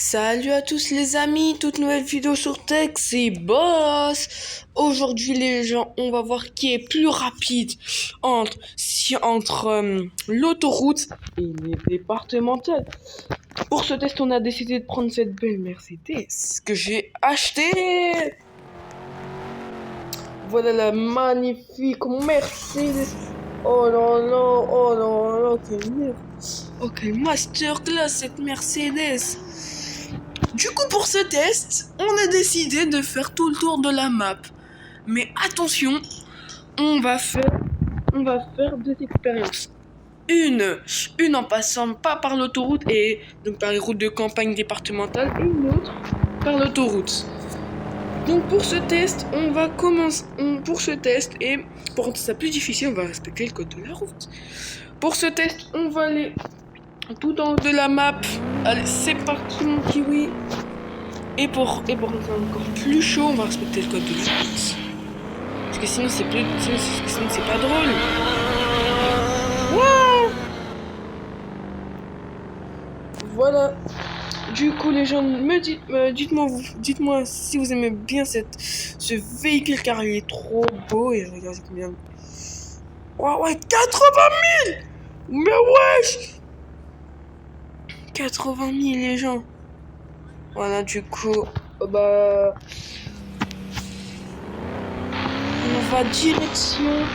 Salut à tous les amis, toute nouvelle vidéo sur Tech, c'est Boss. Aujourd'hui les gens, on va voir qui est plus rapide entre l'autoroute et les départementales. Pour ce test, on a décidé de prendre cette belle Mercedes que j'ai achetée. Voilà la magnifique Mercedes. Oh là là, oh là là, quelle merde. Oh, quelle masterclass cette Mercedes. Du coup, pour ce test, on a décidé de faire tout le tour de la map. Mais attention, on va faire deux expériences. Une en passant pas par l'autoroute et donc par les routes de campagne départementales et une autre par l'autoroute. Donc pour ce test, on va commencer pour ce test et pour rendre ça plus difficile, on va respecter le code de la route. Pour ce test, on va aller tout en haut de la map. Allez, c'est parti mon kiwi. Et pour rendre ça encore plus chaud, on va respecter le code de la route. Parce que sinon c'est pas drôle. Wow. Voilà. Du coup les gens, dites-moi si vous aimez bien ce véhicule car il est trop beau et regardez combien. Wow, ouais, 80 000. Mais wesh, 80 000 les gens. Voilà, du coup, on va direction.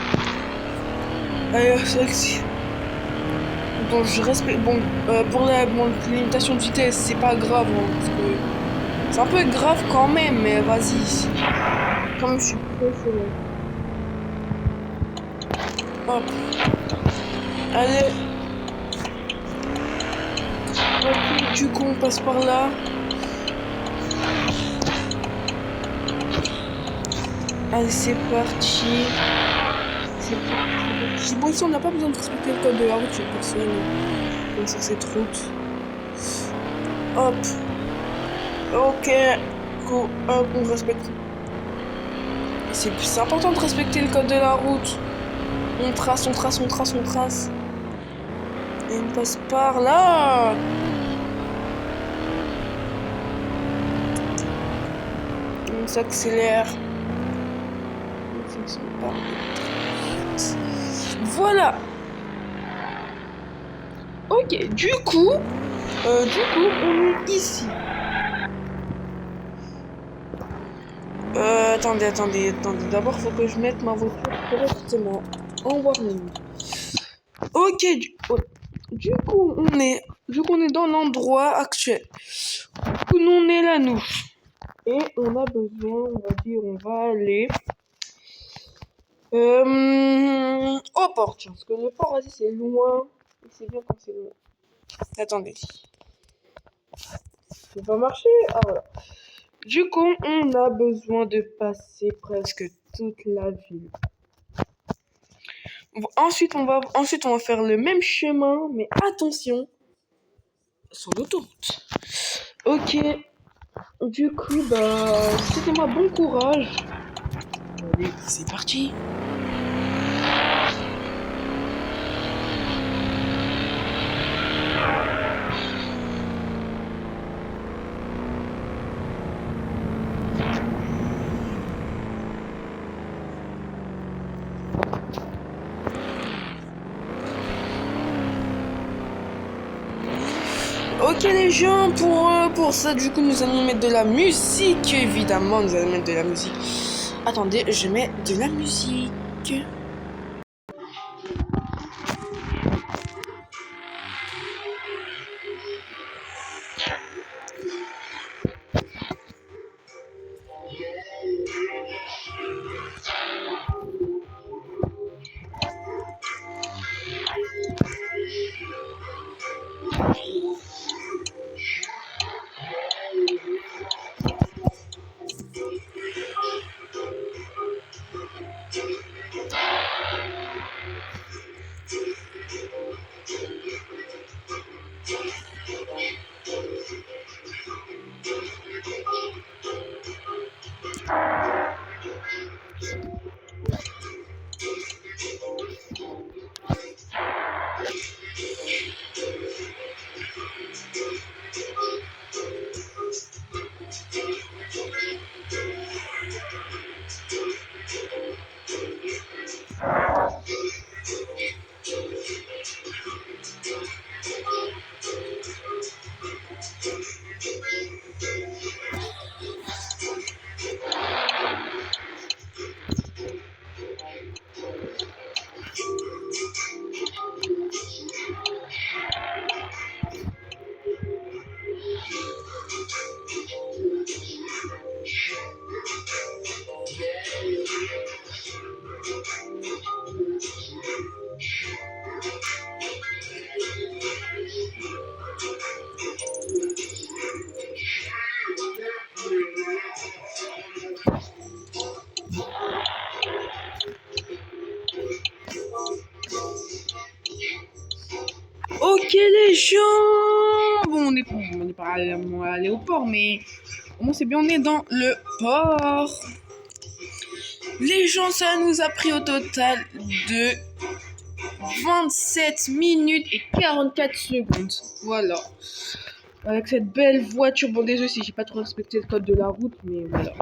C'est vrai que bon, je respecte. Bon, pour la limitation de vitesse, c'est pas grave, hein, parce que c'est un peu grave quand même, mais vas-y. Comme je suis professionnel. Hop. Allez. Ok, du coup, on passe par là. Allez, c'est parti. Bon, ici, on n'a pas besoin de respecter le code de la route, j'ai personne sur cette route. Hop. Ok. Go. Hop, on respecte. C'est important de respecter le code de la route. On trace. Et on passe par là. On s'accélère. Voilà. Ok, du coup, on est ici. Attendez. D'abord, faut que je mette ma voiture correctement en warning. Ok, du coup, on est dans l'endroit actuel. Du coup, nous, on est là, nous. Et on a besoin, on va aller au port, tiens, parce que le port, vas-y, c'est loin. Et c'est bien quand c'est loin. Attendez. Ça va marcher. Ah, voilà. Du coup, on a besoin de passer presque toute la ville. Ensuite, on va faire le même chemin, mais attention, sur l'autoroute. Ok. Du coup, c'était moi, bon courage. Allez, c'est parti. Ok les gens, pour ça du coup nous allons mettre de la musique, évidemment nous allons mettre de la musique. Attendez, je mets de la musique. va aller au port, mais au moins c'est bien, on est dans le port. Les gens, ça nous a pris au total de 27 minutes et 44 secondes. Voilà. Avec cette belle voiture. Bon, désolé si j'ai pas trop respecté le code de la route, mais voilà.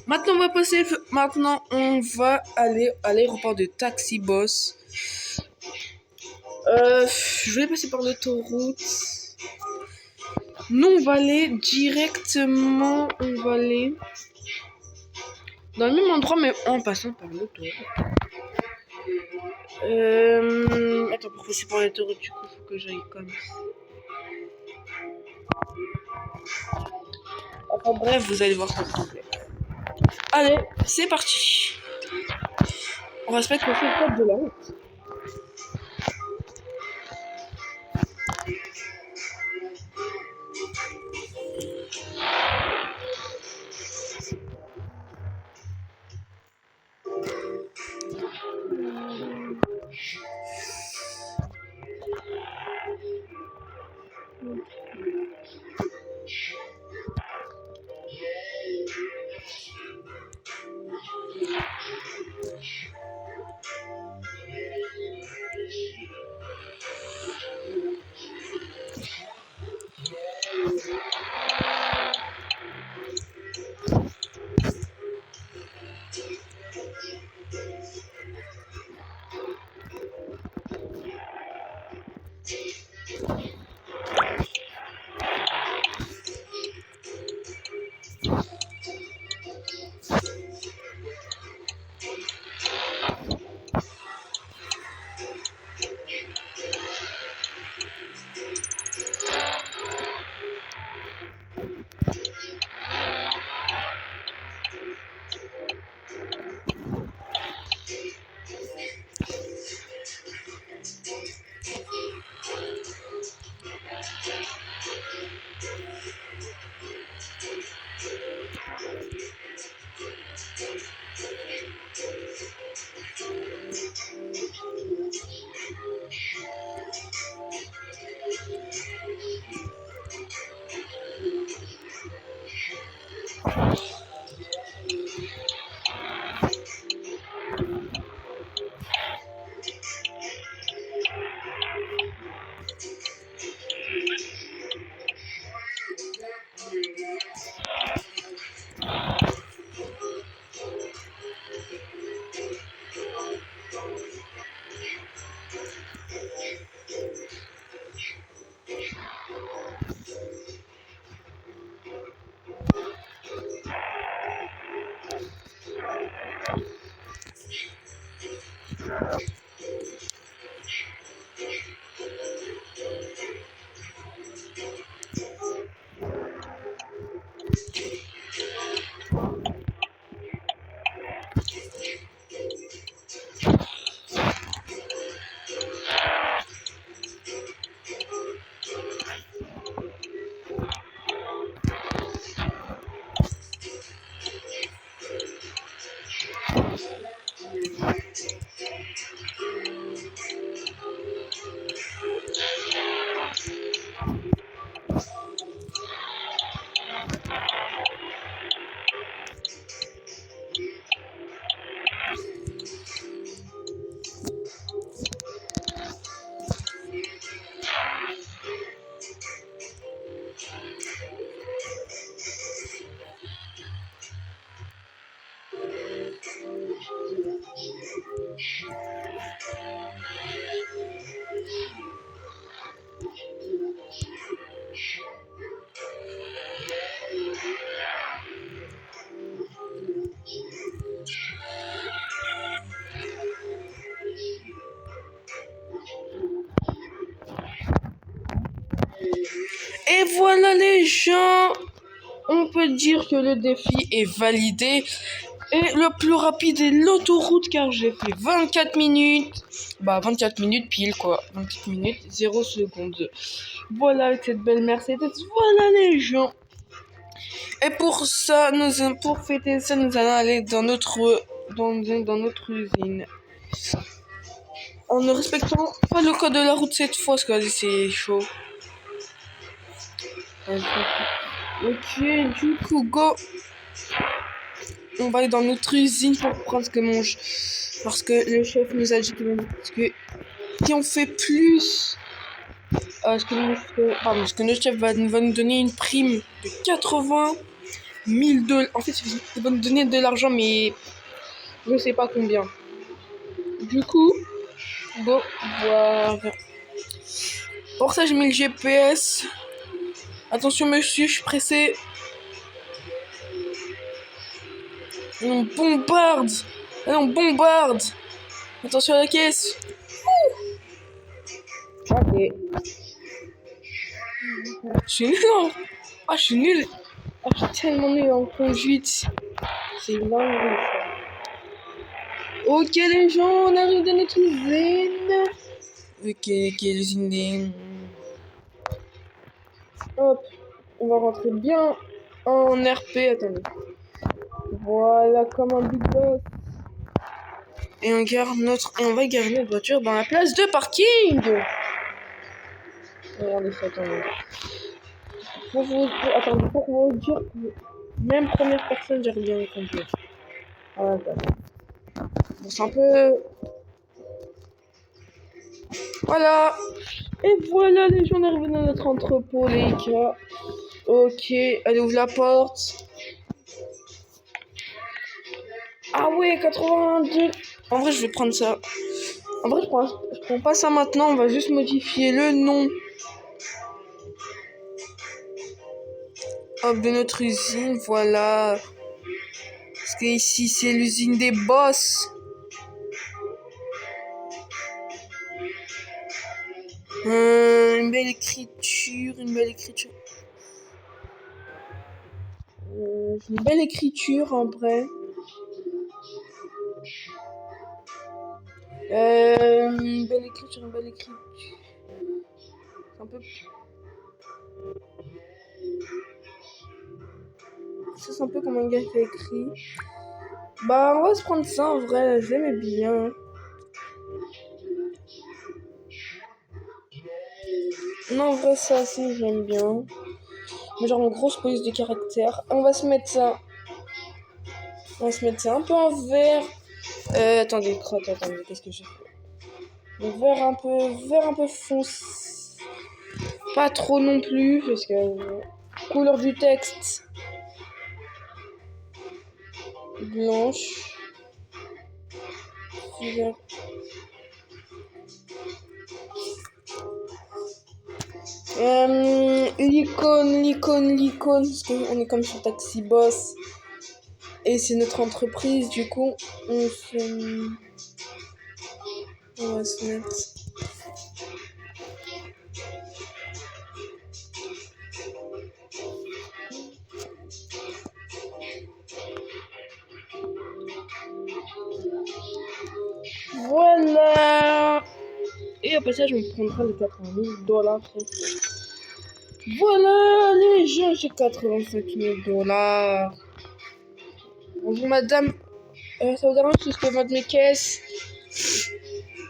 Maintenant, on va aller à l'aéroport de Taxi Boss. Je vais passer par l'autoroute. Nous, on va aller directement. On va aller dans le même endroit, mais en passant par l'autoroute. Attends, pour passer par l'autoroute, du coup, faut que j'aille comme ça. Enfin bref, vous allez voir ça s'il vous plaît. Allez, c'est parti. On respecte le code de la route. Et voilà les gens, on peut dire que le défi est validé. Et le plus rapide est l'autoroute car j'ai fait 24 minutes. 24 minutes pile quoi. 24 minutes, 0 secondes. Voilà avec cette belle Mercedes. Voilà les gens. Et pour ça, pour fêter ça, nous allons aller dans notre usine. En ne respectant pas le code de la route cette fois, parce que c'est chaud. Ok, du coup, go. On va aller dans notre usine pour prendre ce que mange. Parce que le chef nous a dit que si on fait plus, parce que le chef va nous donner une prime de 80 000 $. En fait, il va nous donner de l'argent, mais je sais pas combien. Du coup, go voir. Pour ça, je mets le GPS. Attention, monsieur, je suis pressé. Et on bombarde. Et on bombarde. Attention à la caisse. Ok. Je suis nul. Ah, je suis nul. Ah, je suis tellement nul en conduite. C'est dingue. Ok, les gens, on arrive dans notre usine. Ok, l'usine. Hop, on va rentrer bien en RP. Attendez. Voilà, comme un big boss. Et on va garer notre voiture dans la place de parking. Regardez ça, attendez. Pour vous dire que même première personne, j'arrive bien à conduire. Voilà. Bon, c'est un peu... Voilà. Et voilà, les gens, on est arrivés dans notre entrepôt, les gars. Ok, allez, ouvre la porte. Ah ouais, 82. En vrai, je vais prendre ça. En vrai, je prends pas ça maintenant. On va juste modifier le nom. Hop, de notre usine, voilà. Parce que ici, c'est l'usine des boss. Une belle écriture. Une belle écriture, en vrai. Une belle écriture. Un peu... Ça, c'est un peu comme un gars qui a écrit. Bah, on va se prendre ça, en vrai. Je l'aimais bien. Non, en vrai, ça, si, j'aime bien. Mais genre, en grosse police de caractère. On va se mettre ça. Un peu en vert. Attendez, qu'est-ce que j'ai fait? Vert un peu foncé. Pas trop non plus, parce que... couleur du texte. Blanche. Vert. L'icône, parce qu'on est comme sur Taxi Boss. Et c'est notre entreprise, du coup, on va se mettre... Voilà. Et au passage, on prendra les 80 000 $. Voilà, les gens, j'ai 85 000 $. Bonjour, madame. Ça vous dérange si je peux vendre mes caisses?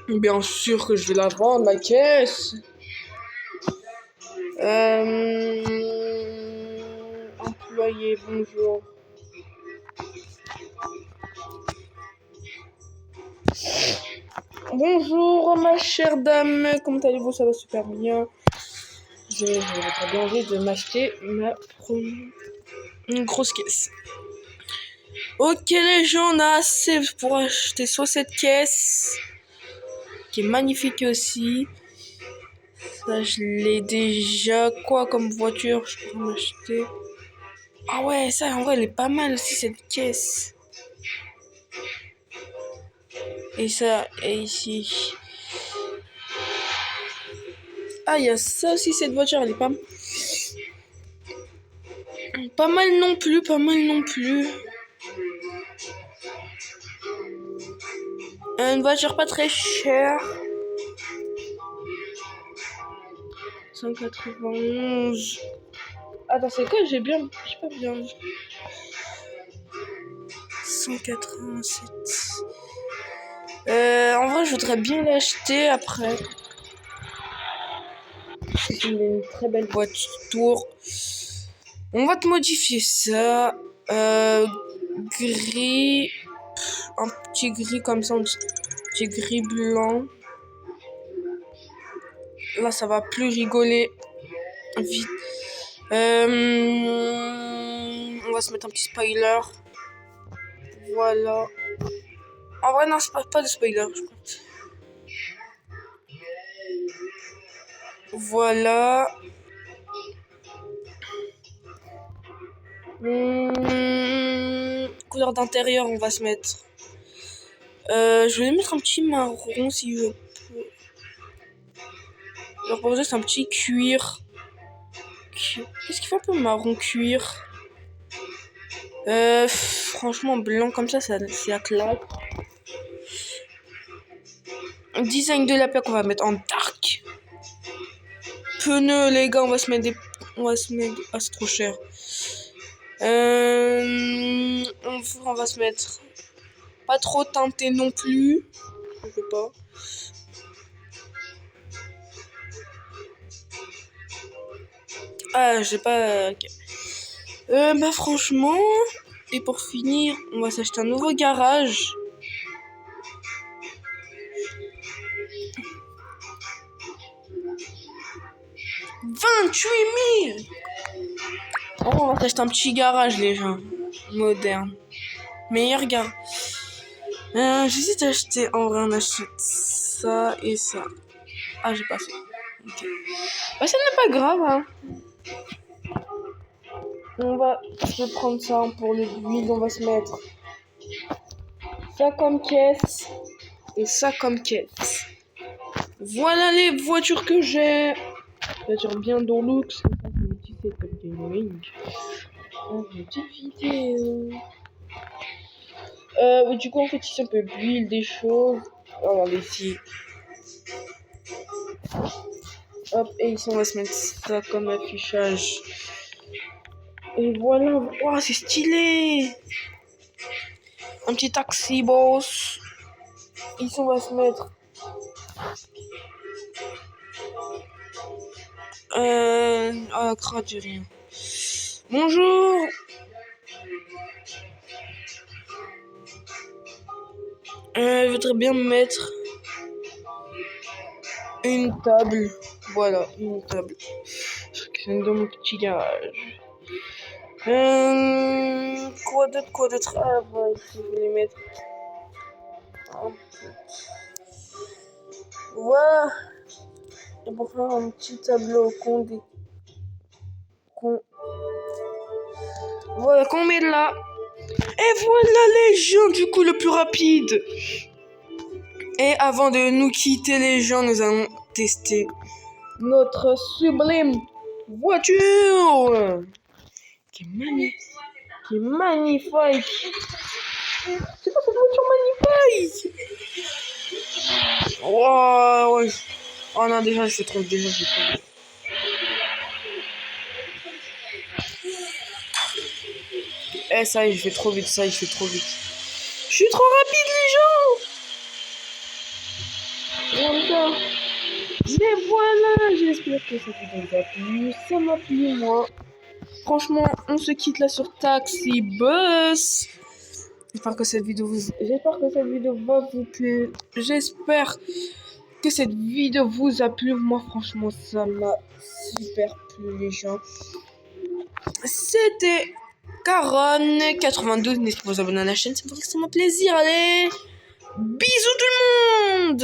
Bien sûr que je vais la vendre, la caisse. Employé, bonjour. Bonjour, ma chère dame. Comment allez-vous? Ça va super bien. J'ai très bien envie de m'acheter une grosse caisse. Ok, les gens, on a assez pour acheter soit cette caisse, qui est magnifique aussi. Ça, je l'ai déjà. Quoi comme voiture je pourrais m'acheter? Ah ouais, ça, en vrai, elle est pas mal aussi, cette caisse. Et ça, et ici. Ah, il y a ça aussi, cette voiture, elle est pas... Pas mal non plus. Une voiture pas très chère. 191. Attends, c'est quoi? J'ai pas bien. 187. En vrai, je voudrais bien l'acheter après. C'est une très belle voiture. On va te modifier ça. Gris. Un petit gris comme ça, un petit gris blanc. Là, ça va plus rigoler. Vite. On va se mettre un petit spoiler. Voilà. En vrai, non, c'est pas de spoiler, je crois. Voilà. Couleur d'intérieur, on va se mettre. Je vais mettre un petit marron si je peux. Alors pour ça, c'est un petit cuir. Qu'est-ce qu'il fait un peu marron cuir? Franchement, blanc comme ça claque. Design de la plaque, on va mettre en dark. Pneus, les gars, on va se mettre. Ah, c'est trop cher. On va se mettre pas trop teinté non plus. Je sais pas. Ah, j'ai pas. Okay. Bah franchement. Et pour finir, on va s'acheter un nouveau garage. « 28 000 ! Oh, on va s'acheter un petit garage, les gens. Moderne. Meilleur gars. J'hésite à acheter. En vrai, on achète ça et ça. Ah, j'ai pas fait. Ok. Bah, ça n'est pas grave, hein. Je vais prendre ça pour le build. On va se mettre ça comme caisse et ça comme caisse. Voilà les voitures que j'ai. Voiture bien dans looks. Une petite setup gaming. Une petite vidéo. Du coup, en fait, ici, on peut build des choses. Regardez ici. Hop, et ici, on va se mettre ça comme affichage. Et voilà. Wow, c'est stylé. Un petit taxi, boss. Ici, on va se mettre... Ah, crade, j'ai rien. Bonjour. Je voudrais bien mettre une table. Voilà, une table. C'est dans mon petit garage. Quoi d'autre? Ah, voilà, je voulais mettre. Voilà. Et pour faire un petit tableau voilà, qu'on met là. Et voilà les gens, du coup, le plus rapide. Et avant de nous quitter, les gens, nous allons tester notre sublime voiture. Qui est magnifique. C'est quoi cette voiture magnifique? Wow, ouais. Oh non, déjà, je fais trop. Ça y est, je fais trop vite. Je suis trop rapide, les gens. Mais voilà, j'espère que ça vous a plu. Ça m'a plu, moi. Franchement, on se quitte là sur Taxi Bus. J'espère que cette vidéo va vous plaire. J'espère que cette vidéo vous a plu. Moi, franchement, ça m'a super plu, les gens. C'était Caron92. N'hésitez pas à vous abonner à la chaîne, c'est pour extrêmement plaisir. Allez, bisous tout le monde.